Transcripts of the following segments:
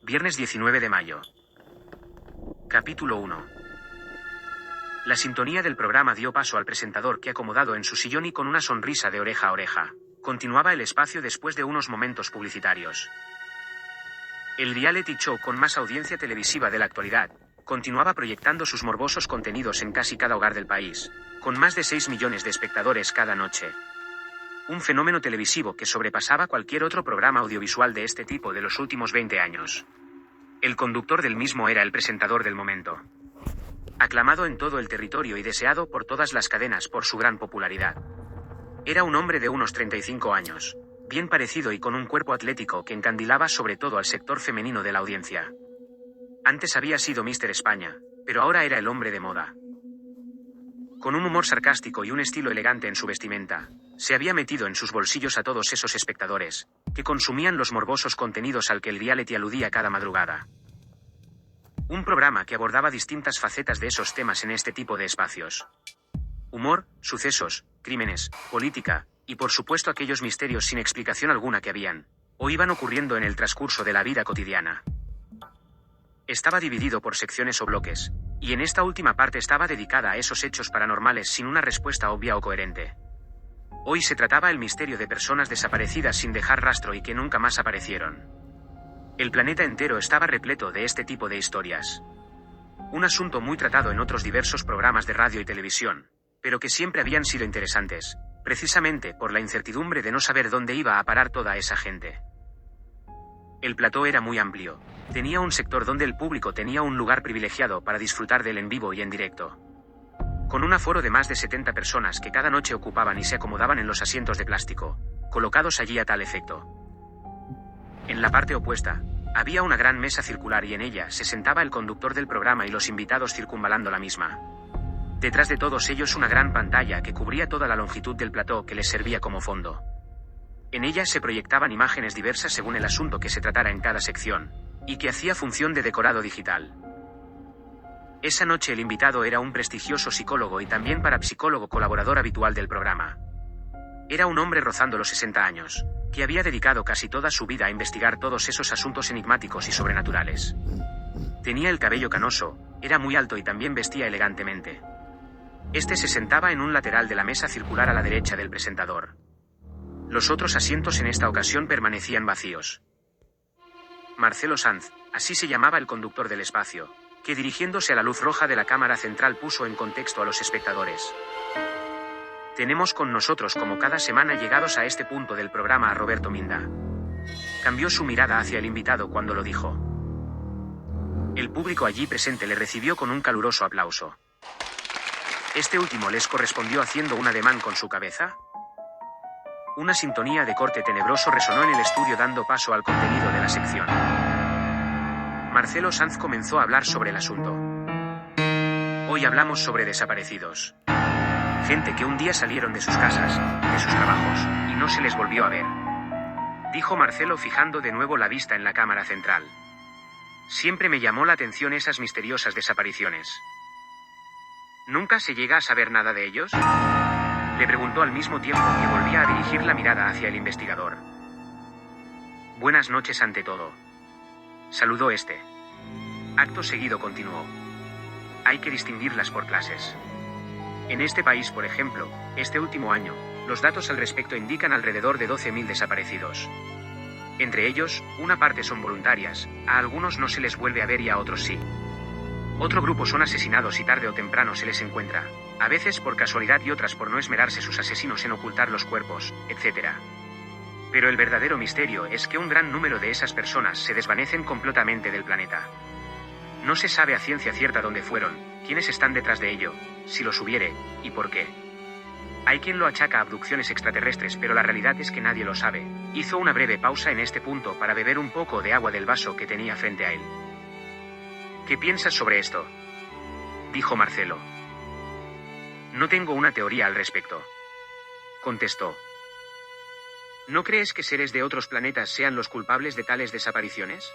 Viernes 19 de mayo. Capítulo 1. La sintonía del programa dio paso al presentador que, acomodado en su sillón y con una sonrisa de oreja a oreja, continuaba el espacio después de unos momentos publicitarios. El reality show con más audiencia televisiva de la actualidad continuaba proyectando sus morbosos contenidos en casi cada hogar del país, con más de 6 millones de espectadores cada noche. Un fenómeno televisivo que sobrepasaba cualquier otro programa audiovisual de este tipo de los últimos 20 años. El conductor del mismo era el presentador del momento. Aclamado en todo el territorio y deseado por todas las cadenas por su gran popularidad. Era un hombre de unos 35 años, bien parecido y con un cuerpo atlético que encandilaba sobre todo al sector femenino de la audiencia. Antes había sido Mister España, pero ahora era el hombre de moda. Con un humor sarcástico y un estilo elegante en su vestimenta, se había metido en sus bolsillos a todos esos espectadores, que consumían los morbosos contenidos al que el reality aludía cada madrugada. Un programa que abordaba distintas facetas de esos temas en este tipo de espacios. Humor, sucesos, crímenes, política, y por supuesto aquellos misterios sin explicación alguna que habían, o iban ocurriendo en el transcurso de la vida cotidiana. Estaba dividido por secciones o bloques, y en esta última parte estaba dedicada a esos hechos paranormales sin una respuesta obvia o coherente. Hoy se trataba el misterio de personas desaparecidas sin dejar rastro y que nunca más aparecieron. El planeta entero estaba repleto de este tipo de historias. Un asunto muy tratado en otros diversos programas de radio y televisión, pero que siempre habían sido interesantes, precisamente por la incertidumbre de no saber dónde iba a parar toda esa gente. El plató era muy amplio. Tenía un sector donde el público tenía un lugar privilegiado para disfrutar de él en vivo y en directo. Con un aforo de más de 70 personas que cada noche ocupaban y se acomodaban en los asientos de plástico, colocados allí a tal efecto. En la parte opuesta, había una gran mesa circular y en ella se sentaba el conductor del programa y los invitados circunvalando la misma. Detrás de todos ellos una gran pantalla que cubría toda la longitud del plató que les servía como fondo. En ella se proyectaban imágenes diversas según el asunto que se tratara en cada sección, y que hacía función de decorado digital. Esa noche el invitado era un prestigioso psicólogo y también parapsicólogo colaborador habitual del programa. Era un hombre rozando los 60 años, que había dedicado casi toda su vida a investigar todos esos asuntos enigmáticos y sobrenaturales. Tenía el cabello canoso, era muy alto y también vestía elegantemente. Este se sentaba en un lateral de la mesa circular a la derecha del presentador. Los otros asientos en esta ocasión permanecían vacíos. Marcelo Sanz, así se llamaba el conductor del espacio, que dirigiéndose a la luz roja de la cámara central puso en contexto a los espectadores. Tenemos con nosotros como cada semana llegados a este punto del programa a Roberto Minda. Cambió su mirada hacia el invitado cuando lo dijo. El público allí presente le recibió con un caluroso aplauso. Este último les correspondió haciendo un ademán con su cabeza. Una sintonía de corte tenebroso resonó en el estudio dando paso al contenido de la sección. Marcelo Sanz comenzó a hablar sobre el asunto. Hoy hablamos sobre desaparecidos. Gente que un día salieron de sus casas, de sus trabajos, y no se les volvió a ver. Dijo Marcelo fijando de nuevo la vista en la cámara central. Siempre me llamó la atención esas misteriosas desapariciones. ¿Nunca se llega a saber nada de ellos? Le preguntó al mismo tiempo que volvía a dirigir la mirada hacia el investigador. Buenas noches ante todo. Saludó este. Acto seguido continuó. Hay que distinguirlas por clases. En este país, por ejemplo, este último año, los datos al respecto indican alrededor de 12.000 desaparecidos. Entre ellos, una parte son voluntarias, a algunos no se les vuelve a ver y a otros sí. Otro grupo son asesinados y tarde o temprano se les encuentra, a veces por casualidad y otras por no esmerarse sus asesinos en ocultar los cuerpos, etc. Pero el verdadero misterio es que un gran número de esas personas se desvanecen completamente del planeta. No se sabe a ciencia cierta dónde fueron, quiénes están detrás de ello, si los hubiere, y por qué. Hay quien lo achaca a abducciones extraterrestres, pero la realidad es que nadie lo sabe. Hizo una breve pausa en este punto para beber un poco de agua del vaso que tenía frente a él. ¿Qué piensas sobre esto?, dijo Marcelo. No tengo una teoría al respecto, contestó. ¿No crees que seres de otros planetas sean los culpables de tales desapariciones?,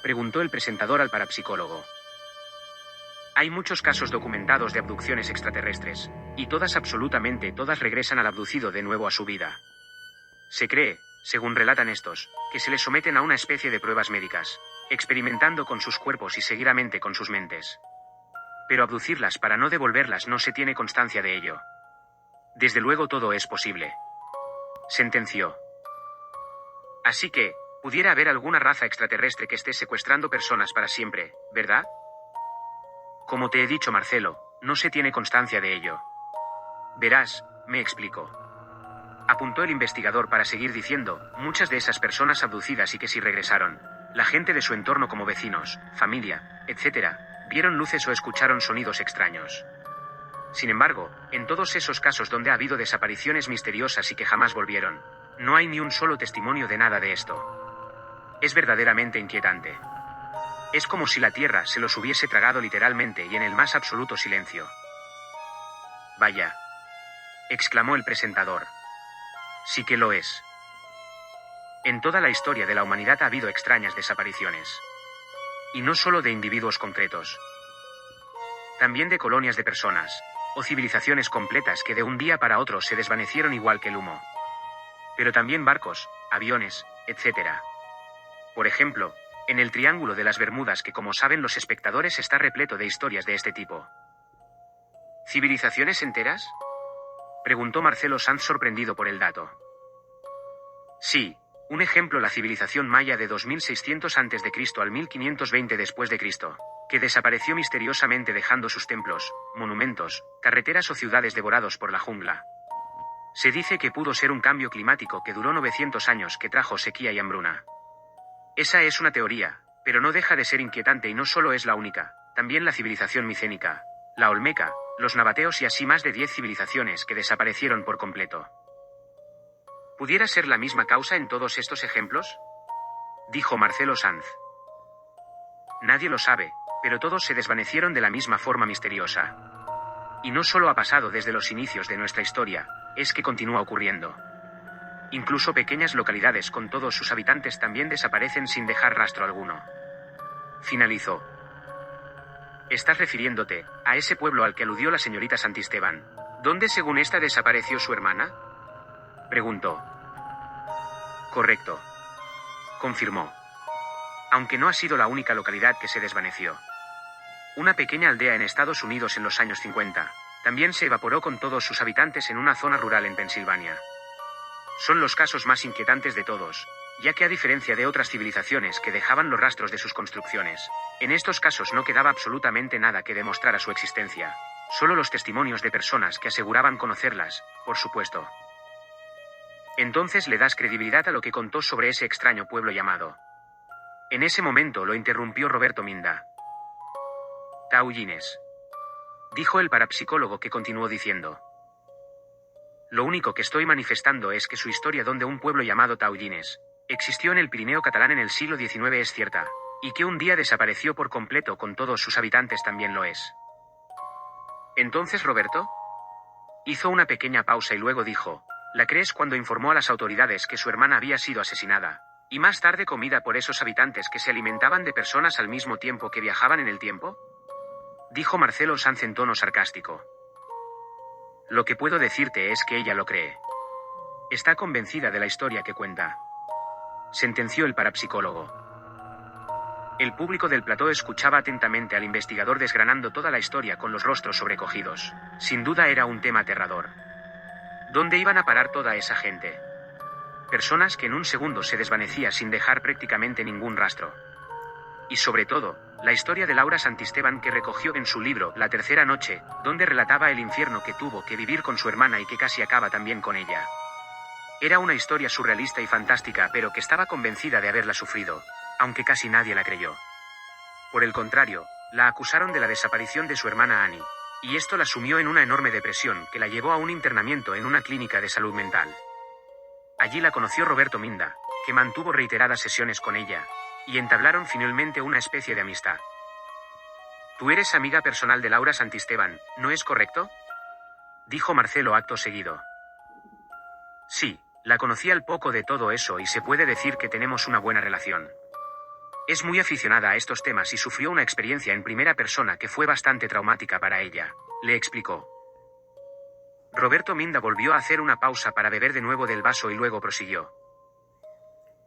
preguntó el presentador al parapsicólogo. Hay muchos casos documentados de abducciones extraterrestres, y todas, absolutamente todas, regresan al abducido de nuevo a su vida. Se cree según relatan estos, que se les someten a una especie de pruebas médicas, experimentando con sus cuerpos y seguidamente con sus mentes. Pero abducirlas para no devolverlas no se tiene constancia de ello. Desde luego todo es posible. Sentenció. Así que, pudiera haber alguna raza extraterrestre que esté secuestrando personas para siempre, ¿verdad? Como te he dicho, Marcelo, no se tiene constancia de ello. Verás, me explico. Apuntó el investigador para seguir diciendo, muchas de esas personas abducidas y que si regresaron, la gente de su entorno como vecinos, familia, etc., vieron luces o escucharon sonidos extraños. Sin embargo, en todos esos casos donde ha habido desapariciones misteriosas y que jamás volvieron, no hay ni un solo testimonio de nada de esto. Es verdaderamente inquietante. Es como si la Tierra se los hubiese tragado literalmente y en el más absoluto silencio. Vaya, exclamó el presentador. Sí que lo es. En toda la historia de la humanidad ha habido extrañas desapariciones. Y no solo de individuos concretos. También de colonias de personas, o civilizaciones completas que de un día para otro se desvanecieron igual que el humo. Pero también barcos, aviones, etc. Por ejemplo, en el Triángulo de las Bermudas, que como saben los espectadores está repleto de historias de este tipo. ¿Civilizaciones enteras?, preguntó Marcelo Sanz sorprendido por el dato. Sí, un ejemplo, la civilización maya de 2600 a.C. al 1520 después de Cristo, que desapareció misteriosamente dejando sus templos, monumentos, carreteras o ciudades devorados por la jungla. Se dice que pudo ser un cambio climático que duró 900 años que trajo sequía y hambruna. Esa es una teoría, pero no deja de ser inquietante y no solo es la única, también la civilización micénica, la olmeca, los nabateos y así más de 10 civilizaciones que desaparecieron por completo. ¿Pudiera ser la misma causa en todos estos ejemplos?, dijo Marcelo Sanz. Nadie lo sabe, pero todos se desvanecieron de la misma forma misteriosa. Y no solo ha pasado desde los inicios de nuestra historia, es que continúa ocurriendo. Incluso pequeñas localidades con todos sus habitantes también desaparecen sin dejar rastro alguno. Finalizó. Estás refiriéndote a ese pueblo al que aludió la señorita Santisteban, ¿dónde según esta desapareció su hermana?, preguntó. Correcto, confirmó. Aunque no ha sido la única localidad que se desvaneció. Una pequeña aldea en Estados Unidos en los años 50, también se evaporó con todos sus habitantes en una zona rural en Pensilvania. Son los casos más inquietantes de todos, ya que a diferencia de otras civilizaciones que dejaban los rastros de sus construcciones, en estos casos no quedaba absolutamente nada que demostrara su existencia, solo los testimonios de personas que aseguraban conocerlas, por supuesto. Entonces le das credibilidad a lo que contó sobre ese extraño pueblo llamado. En ese momento lo interrumpió Roberto Minda. Taoyines, dijo el parapsicólogo, que continuó diciendo. Lo único que estoy manifestando es que su historia donde un pueblo llamado Taoyines existió en el Pirineo catalán en el siglo XIX es cierta, y que un día desapareció por completo con todos sus habitantes también lo es. Entonces Roberto hizo una pequeña pausa y luego dijo, ¿la crees cuando informó a las autoridades que su hermana había sido asesinada, y más tarde comida por esos habitantes que se alimentaban de personas al mismo tiempo que viajaban en el tiempo? Dijo Marcelo Sanz en tono sarcástico. Lo que puedo decirte es que ella lo cree. Está convencida de la historia que cuenta. Sentenció el parapsicólogo. El público del plató escuchaba atentamente al investigador desgranando toda la historia con los rostros sobrecogidos. Sin duda era un tema aterrador. ¿Dónde iban a parar toda esa gente? Personas que en un segundo se desvanecía sin dejar prácticamente ningún rastro. Y sobre todo, la historia de Laura Santisteban que recogió en su libro La tercera noche, donde relataba el infierno que tuvo que vivir con su hermana y que casi acaba también con ella. Era una historia surrealista y fantástica, pero que estaba convencida de haberla sufrido, aunque casi nadie la creyó. Por el contrario, la acusaron de la desaparición de su hermana Annie, y esto la sumió en una enorme depresión que la llevó a un internamiento en una clínica de salud mental. Allí la conoció Roberto Minda, que mantuvo reiteradas sesiones con ella, y entablaron finalmente una especie de amistad. Tú eres amiga personal de Laura Santisteban, ¿no es correcto?, dijo Marcelo acto seguido. Sí, la conocí al poco de todo eso y se puede decir que tenemos una buena relación. Es muy aficionada a estos temas y sufrió una experiencia en primera persona que fue bastante traumática para ella, le explicó. Roberto Minda volvió a hacer una pausa para beber de nuevo del vaso y luego prosiguió.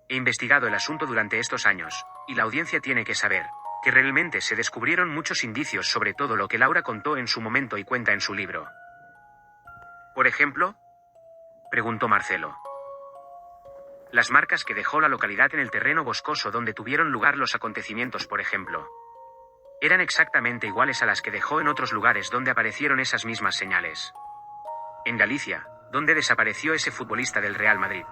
He investigado el asunto durante estos años, y la audiencia tiene que saber que realmente se descubrieron muchos indicios sobre todo lo que Laura contó en su momento y cuenta en su libro. ¿Por ejemplo?, preguntó Marcelo. Las marcas que dejó la localidad en el terreno boscoso donde tuvieron lugar los acontecimientos, por ejemplo, eran exactamente iguales a las que dejó en otros lugares donde aparecieron esas mismas señales. En Galicia, donde desapareció ese futbolista del Real Madrid.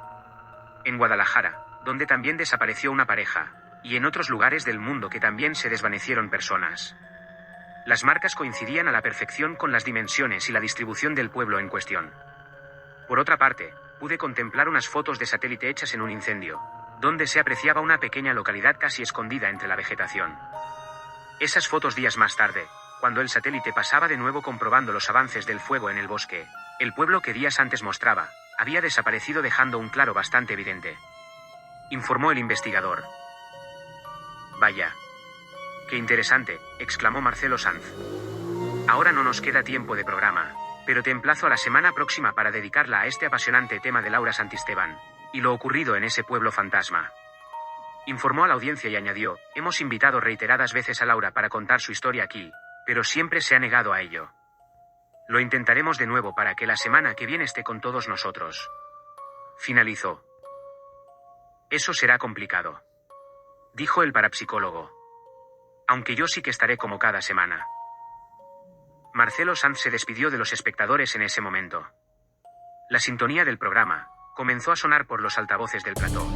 En Guadalajara, donde también desapareció una pareja, y en otros lugares del mundo que también se desvanecieron personas. Las marcas coincidían a la perfección con las dimensiones y la distribución del pueblo en cuestión. Por otra parte, pude contemplar unas fotos de satélite hechas en un incendio, donde se apreciaba una pequeña localidad casi escondida entre la vegetación. Esas fotos días más tarde, cuando el satélite pasaba de nuevo comprobando los avances del fuego en el bosque, el pueblo que días antes mostraba, había desaparecido dejando un claro bastante evidente. Informó el investigador. Vaya. ¡Qué interesante!, exclamó Marcelo Sanz. Ahora no nos queda tiempo de programa, pero te emplazo a la semana próxima para dedicarla a este apasionante tema de Laura Santisteban, y lo ocurrido en ese pueblo fantasma. Informó a la audiencia y añadió, hemos invitado reiteradas veces a Laura para contar su historia aquí, pero siempre se ha negado a ello. Lo intentaremos de nuevo para que la semana que viene esté con todos nosotros. Finalizó. Eso será complicado, dijo el parapsicólogo. Aunque yo sí que estaré como cada semana. Marcelo Sanz se despidió de los espectadores en ese momento. La sintonía del programa comenzó a sonar por los altavoces del plató.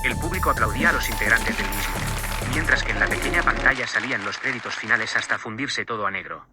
El público aplaudía a los integrantes del mismo, mientras que en la pequeña pantalla salían los créditos finales hasta fundirse todo a negro.